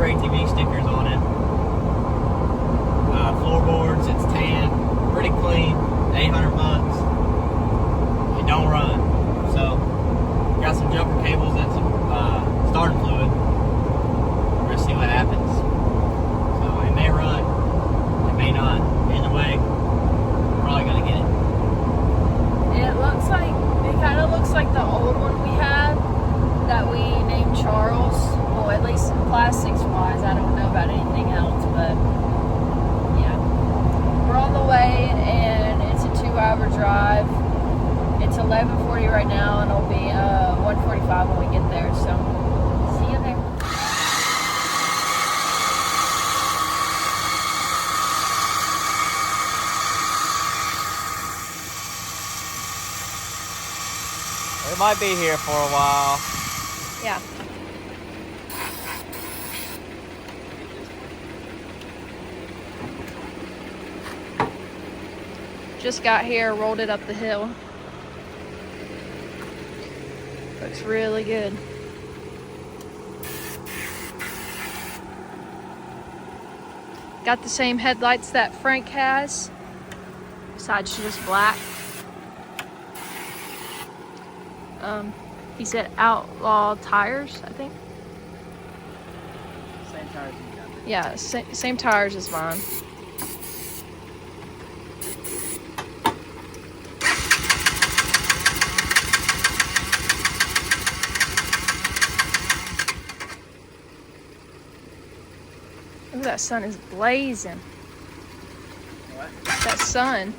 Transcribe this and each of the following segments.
super ATV stickers on it. Floorboards, it's tan, pretty clean, 800 bucks. It don't run. So, got some jumper cables and some starting fluid. We're gonna see what happens. So, it may run, it may not. Either way, we're probably gonna get it. It kind of looks like the old one we had that we named Charles. Well, at least plastics wise. I don't know about anything else, but yeah. We're on the way, and it's a 2-hour drive. It's 11:40 right now, and it'll be 1:45 when we get there. So, see you there. It might be here for a while. Yeah. Just got here, rolled it up the hill. Looks really good. Got the same headlights that Frank has, besides just black. He said Outlaw tires, I think. Same tires you got. Yeah, same tires as mine. Ooh, that sun is blazing. What? That sun.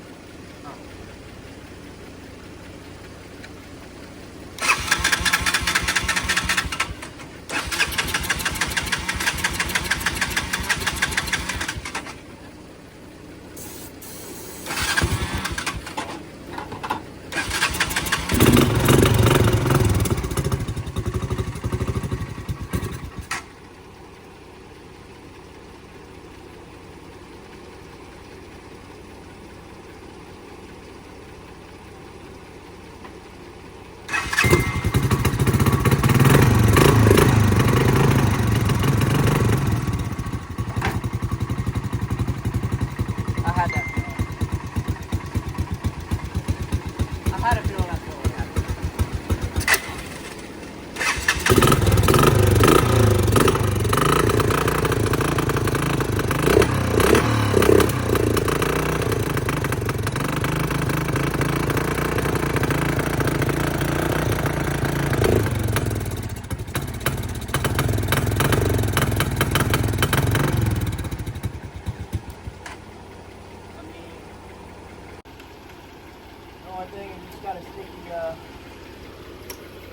Thing and you just got a sticky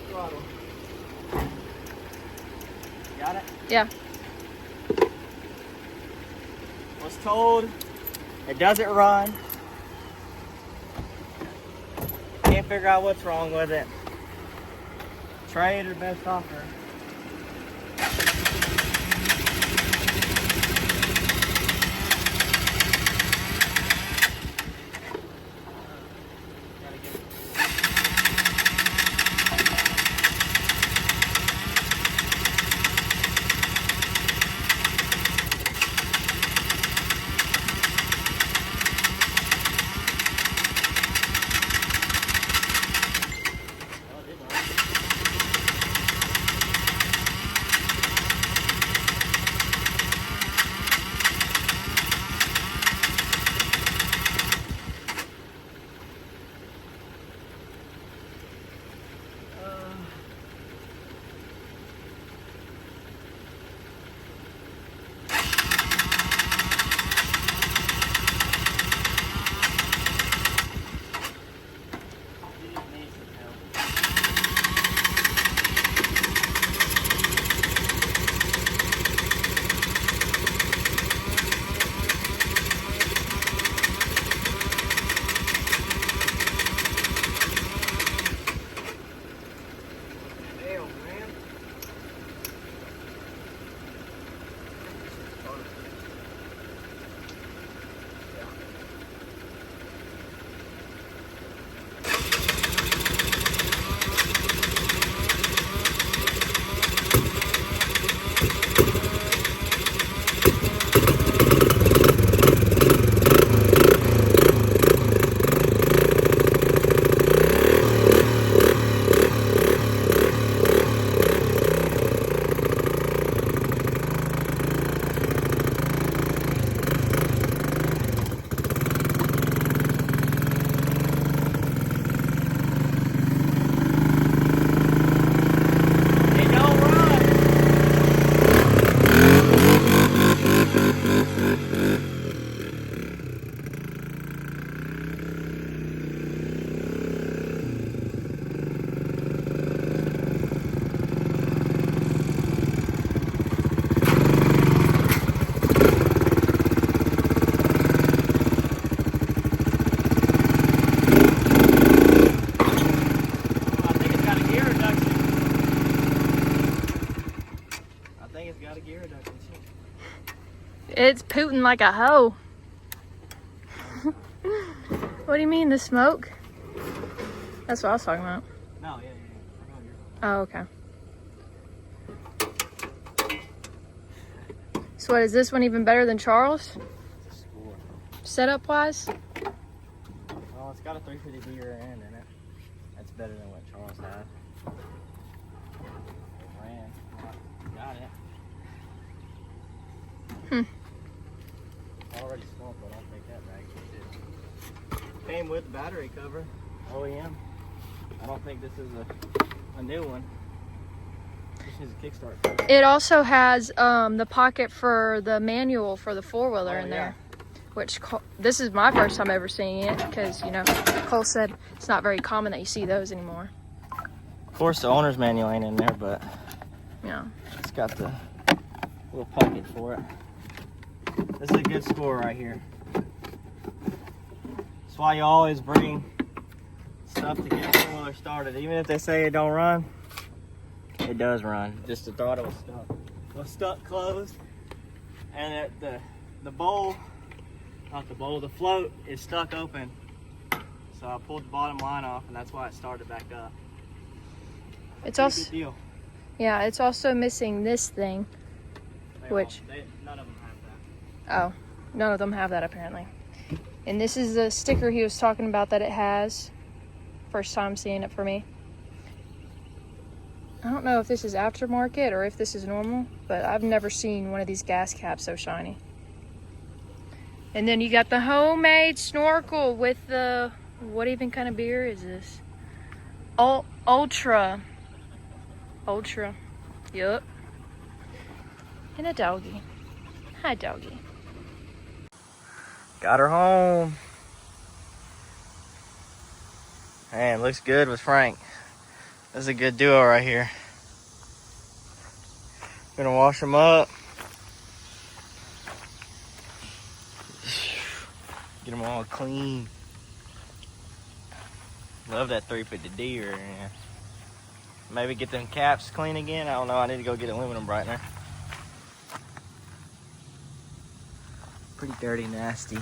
throttle. Got it? Yeah. Was told it doesn't run. Can't figure out what's wrong with it. Trade or best offer. think it's got a gear reduction. It's pooting like a hoe. What do you mean, the smoke? That's what I was talking about. No, yeah. Oh, okay. So what, is this one even better than Charles? It's a score. Setup wise? Well, it's got a 350D rear end in it. That's better than what Charles had. Ran. Got it. Already smoked, but I'll take that back too. Came with the battery cover. OEM. I don't think this is a new one. This is a kickstart cover. It also has the pocket for the manual for the four-wheeler in there. Which, this is my first time ever seeing it, because, you know, Cole said it's not very common that you see those anymore. Of course, the owner's manual ain't in there, but Yeah. it's got the little pocket for it. This is a good score right here. That's why you always bring stuff to get the four-wheeler started. Even if they say it don't run, it does run. Just the throttle was stuck. Was stuck closed, and the bowl, not the bowl, the float is stuck open. So I pulled the bottom line off, and that's why it started back up. It's Pretty also, good deal. yeah, it's also missing this thing. None of them have that. Oh, none of them have that apparently. And this is the sticker he was talking about that it has. First time seeing it for me. I don't know if this is aftermarket or if this is normal, but I've never seen one of these gas caps so shiny. And then you got the homemade snorkel with the, what even kind of beer is this? Ultra. Yup. And a doggy. Hi, doggy. Got her home. Man, looks good with Frank. This is a good duo right here. Gonna wash them up. Get them all clean. Love that 350D right here. Maybe get them caps clean again. I don't know. I need to go get aluminum brightener. Pretty dirty, nasty.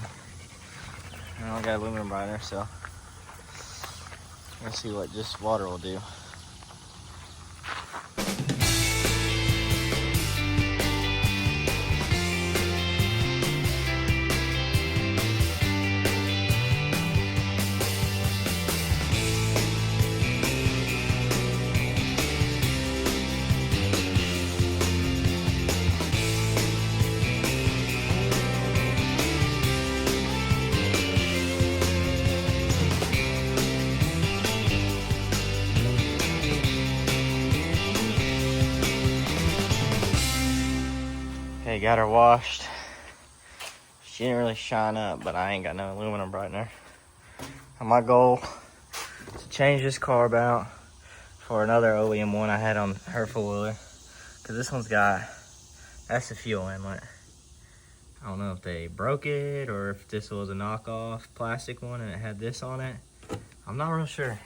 I don't got aluminum brightener, so let's see what just water will do. Okay, got her washed. She didn't really shine up, but I ain't got no aluminum brightener. And my goal is to change this carb out for another OEM one I had on her four-wheeler. Because this one's got, that's the fuel inlet. I don't know if they broke it or if this was a knockoff plastic one and it had this on it. I'm not real sure.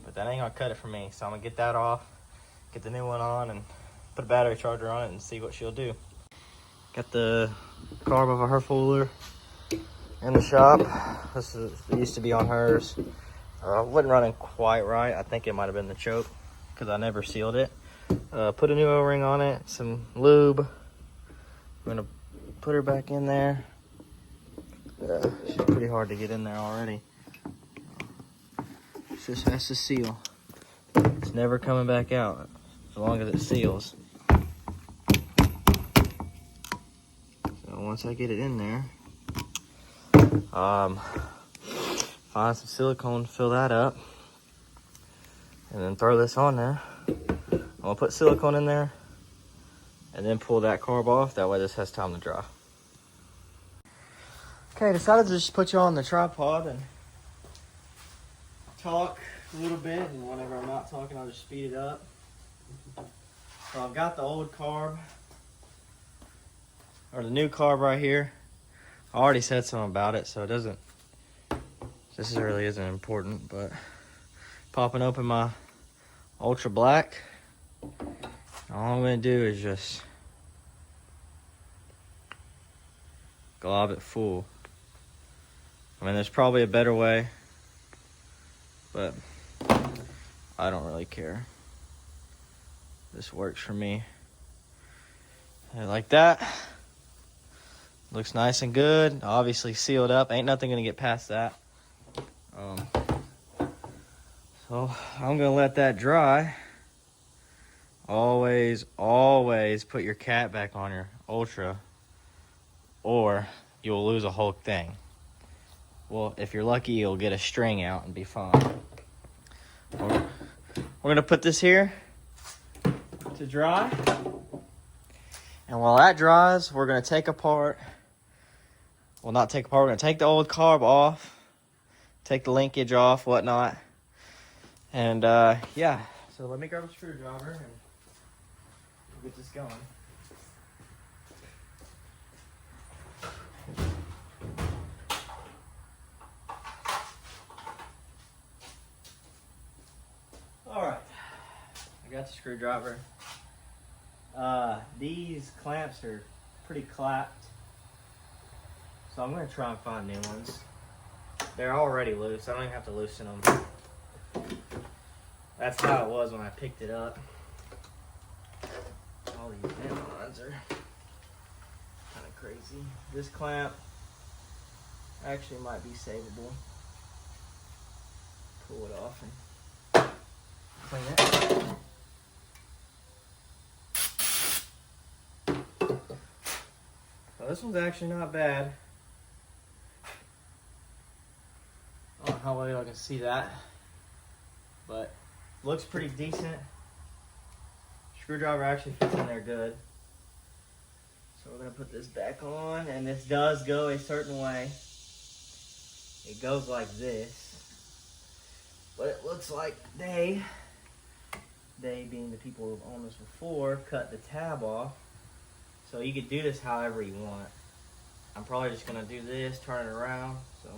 But that ain't gonna cut it for me. So I'm gonna get that off, get the new one on, and put a battery charger on it and see what she'll do. Got the carb of her four-wheeler in the shop. This used to be on hers. Wasn't running quite right. I think it might have been the choke because I never sealed it. Put a new O-ring on it, some lube. I'm gonna put her back in there. She's pretty hard to get in there already. It just has to seal. It's never coming back out as long as it seals. Once I get it in there, find some silicone, fill that up, and then throw this on there. I'm gonna put silicone in there and then pull that carb off. That way this has time to dry. Okay, decided to just put you on the tripod and talk a little bit, and whenever I'm not talking, I'll just speed it up. So I've got the old carb, or the new carb right here. I already said something about it, so it doesn't, this really isn't important, but popping open my Ultra Black, all I'm gonna do is just glob it full. I mean, there's probably a better way, but I don't really care. This works for me. And like that. Looks nice and good. Obviously sealed up. Ain't nothing gonna get past that. So I'm gonna let that dry. Always put your cap back on your Ultra, or you'll lose a whole thing. Well, if you're lucky, you'll get a string out and be fine. We're gonna put this here to dry. And while that dries, we're gonna take apart, well, not take apart, we're gonna take the old carb off, take the linkage off, whatnot. And yeah, so let me grab a screwdriver and we'll get this going. All right, I got the screwdriver. These clamps are pretty clapped, so I'm gonna try and find new ones. They're already loose. I don't even have to loosen them. That's how it was when I picked it up. All these damn lines are kind of crazy. This clamp actually might be savable. Pull it off and clean it. Well, this one's actually not bad. I don't know how well y'all can see that, but looks pretty decent. Screwdriver actually fits in there good. So we're gonna put this back on, and this does go a certain way. It goes like this, but it looks like they being the people who've owned this before, cut the tab off. So you could do this however you want. I'm probably just gonna do this, turn it around. So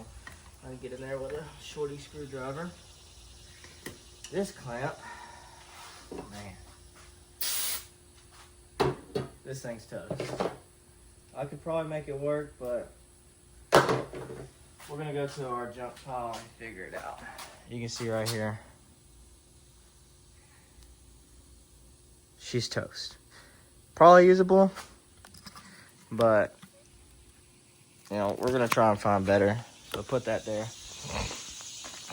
I can get in there with a shorty screwdriver. This clamp, man, this thing's toast. I could probably make it work, but we're gonna go to our junk pile and figure it out. You can see right here, she's toast. Probably usable, but you know, we're gonna try and find better. So put that there.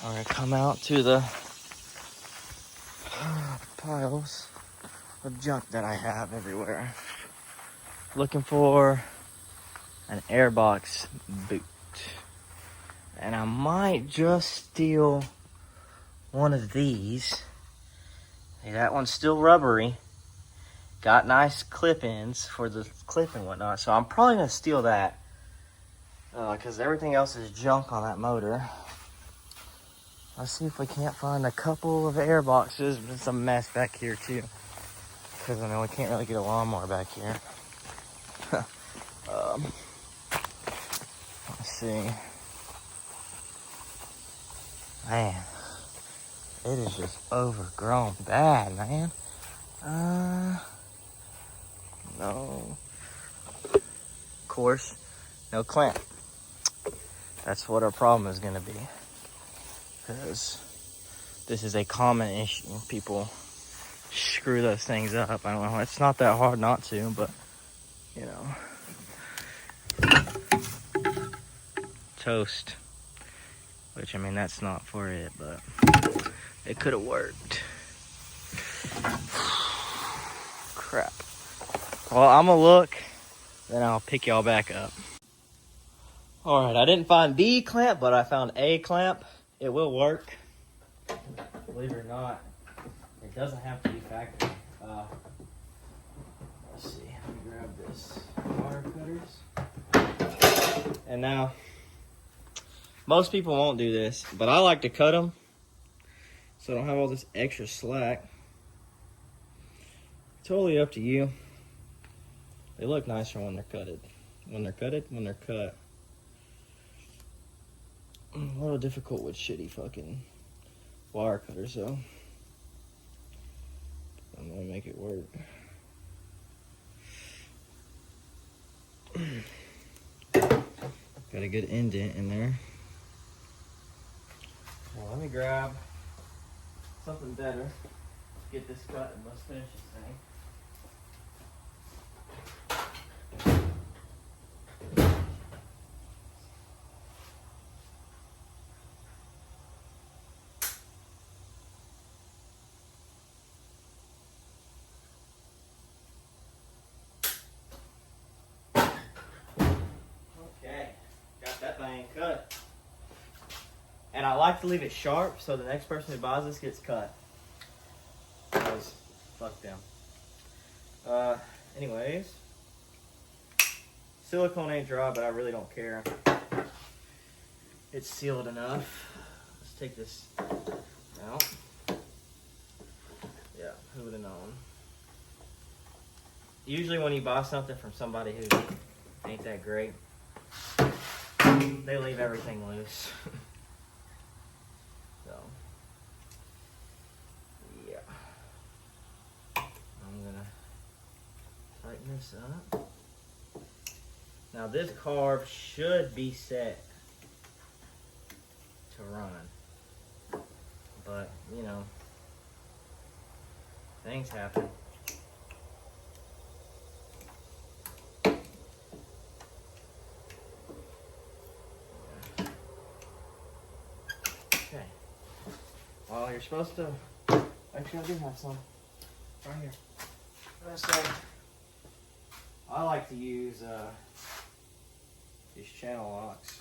I'm gonna come out to the piles of junk that I have everywhere. Looking for an airbox boot. And I might just steal one of these. Hey, that one's still rubbery. Got nice clip-ins for the clip and whatnot. So I'm probably gonna steal that. Because everything else is junk on that motor. Let's see if we can't find a couple of air boxes. It's a mess back here too, because I know we can't really get a lawnmower back here. Let's see. Man, it is just overgrown bad, man. No. Of course, no clamp. That's what our problem is going to be, because this is a common issue. People screw those things up. I don't know. It's not that hard not to, but you know, toast. Which, I mean, that's not for it, but it could have worked. Crap. Well, I'm gonna look, then I'll pick y'all back up. All right, I didn't find the clamp, but I found a clamp. It will work. Believe it or not, it doesn't have to be factory. Let's see, let me grab this wire cutters. And now, most people won't do this, but I like to cut them so I don't have all this extra slack. Totally up to you. They look nicer when they're cutted. When they're cut. A little difficult with shitty fucking wire cutters, though. I'm gonna make it work. Got a good indent in there. Well, let me grab something better. Get this cut and let's finish this thing. Okay, got that thing cut. And I like to leave it sharp so the next person who buys this gets cut. Because, fuck them. Anyways. Silicone ain't dry, but I really don't care. It's sealed enough. Let's take this out. Yeah, who would have known? Usually when you buy something from somebody who ain't that great, they leave everything loose. So, yeah. I'm gonna tighten this up. Now this carb should be set to run, but you know, things happen. Okay. Well, you're supposed to. Actually, I do have some right here. I'm gonna say I like to use these channel locks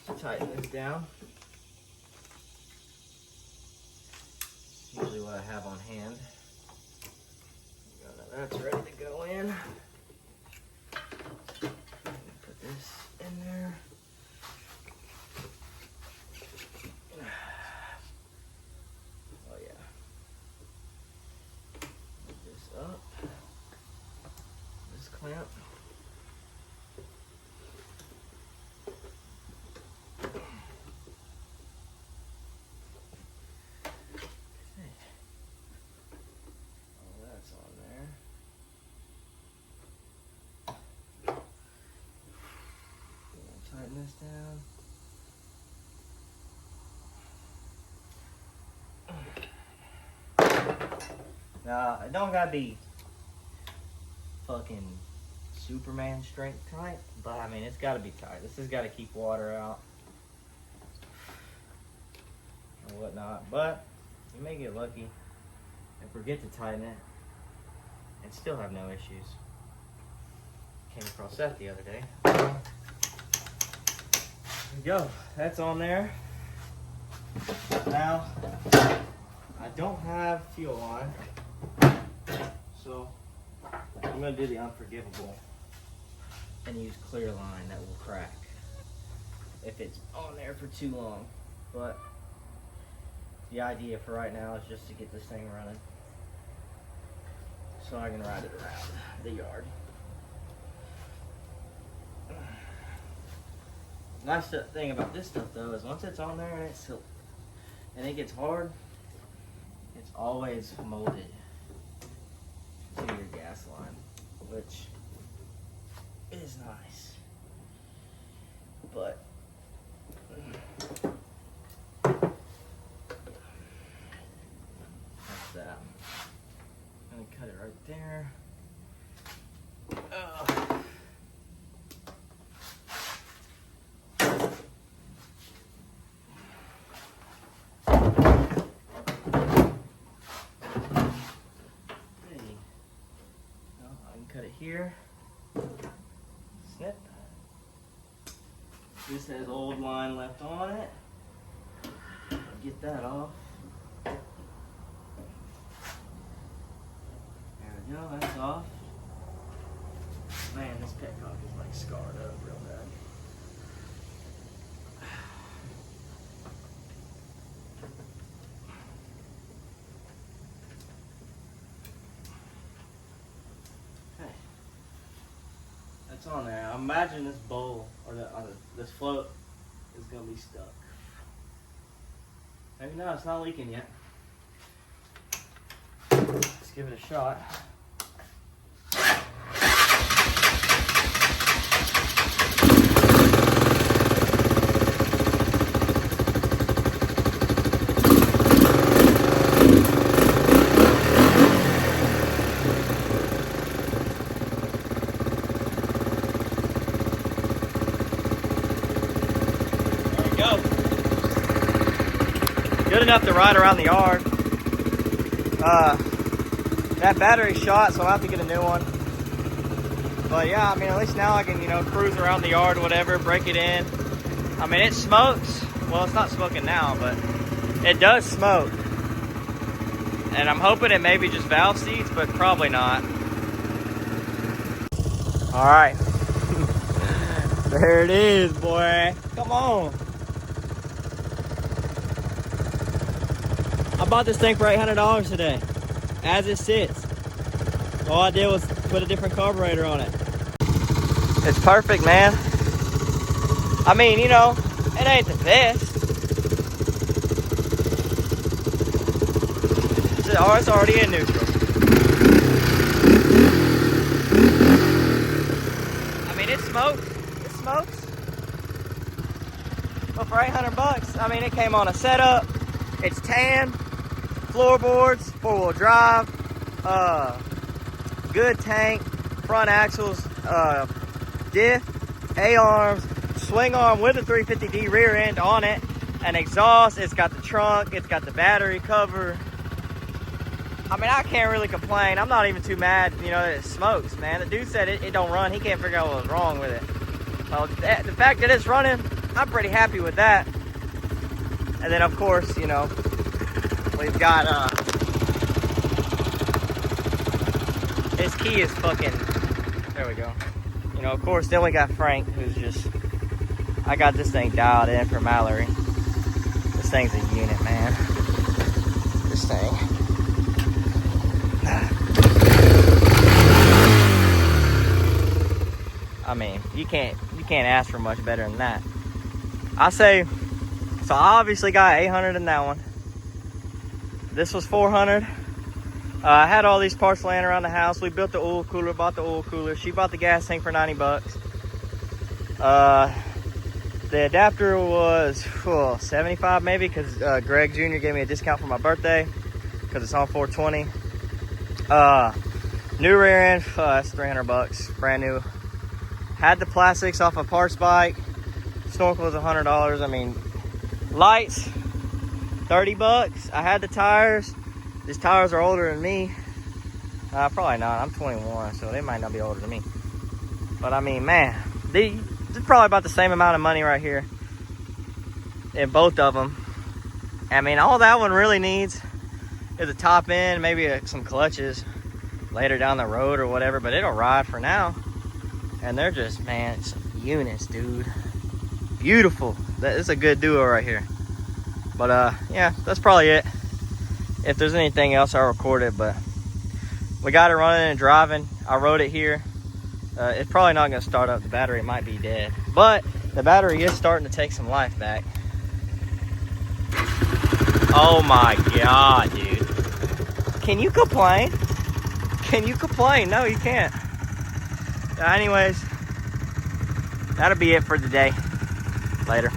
to tighten this down. Usually what I have on hand. That's ready to go in. Put this in there. Oh yeah. Put this up. This clamp. Tighten this down. Now, it don't gotta be fucking Superman strength tight, but I mean, it's gotta be tight. This has gotta keep water out and whatnot, but you may get lucky and forget to tighten it and still have no issues. Came across that the other day. There we go, that's on there. Now, I don't have fuel line, so I'm gonna do the unforgivable and use clear line that will crack if it's on there for too long. But the idea for right now is just to get this thing running so I can ride it around the yard. Nice thing about this stuff though is once it's on there and it gets hard, it's always molded to your gas line, which is nice. But that's that. I'm gonna cut it right there. Cut it here. Snip. This has old line left on it. Get that off. There we go, that's off. Man, this petcock is like scarred up real bad. It's on there. I imagine this bowl or this float is gonna be stuck. Maybe not. It's not leaking yet. Let's give it a shot. good enough to ride around the yard. That battery's shot, so I'll have to get a new one. But yeah, I mean, at least now I can, you know, cruise around the yard, whatever, break it in. I mean, it smokes. Well, it's not smoking now, but it does smoke. And I'm hoping it may be just valve seats, but probably not. All right. There it is, boy. Come on. I bought this thing for $800 today, as it sits. All I did was put a different carburetor on it. It's perfect, man. I mean, you know, it ain't the best. It's already in neutral. I mean, it smokes. It smokes. But for $800, I mean, it came on a setup. It's tan, floorboards, 4-wheel drive, good tank, front axles, diff, A-arms, swing arm with a 350D rear end on it, an exhaust. It's got the trunk, it's got the battery cover. I mean, I can't really complain. I'm not even too mad, you know, that it smokes, man. The dude said it don't run. He can't figure out what was wrong with it. Well, the fact that it's running, I'm pretty happy with that. And then, of course, you know, we've got, his key is fucking, there we go. You know, of course, then we got Frank, who's just, I got this thing dialed in for Mallory. This thing's a unit, man. This thing. I mean, you can't ask for much better than that. I say, so I obviously got 800 in that one. This was 400. I had all these parts laying around the house. We built the oil cooler, bought the oil cooler. She bought the gas tank for $90. The adapter was 75 maybe, because Greg Jr. gave me a discount for my birthday because it's on 420. New rear end, that's $300, brand new. Had the plastics off a parts bike. Snorkel was $100. I mean, lights, $30. I had the tires. These tires are older than me. Probably not. I'm 21, so they might not be older than me. But I mean, man, they're probably about the same amount of money right here in both of them. I mean, all that one really needs is a top end, maybe some clutches later down the road or whatever, but it'll ride for now. And they're just, man, some units, dude. Beautiful. That is a good duo right here. But yeah, that's probably it. If there's anything else, I'll record it, but we got it running and driving. I rode it here. It's probably not gonna start up. The battery might be dead, but the battery is starting to take some life back. Oh my God, dude. Can you complain? Can you complain? No, you can't. Anyways, that'll be it for today. Later.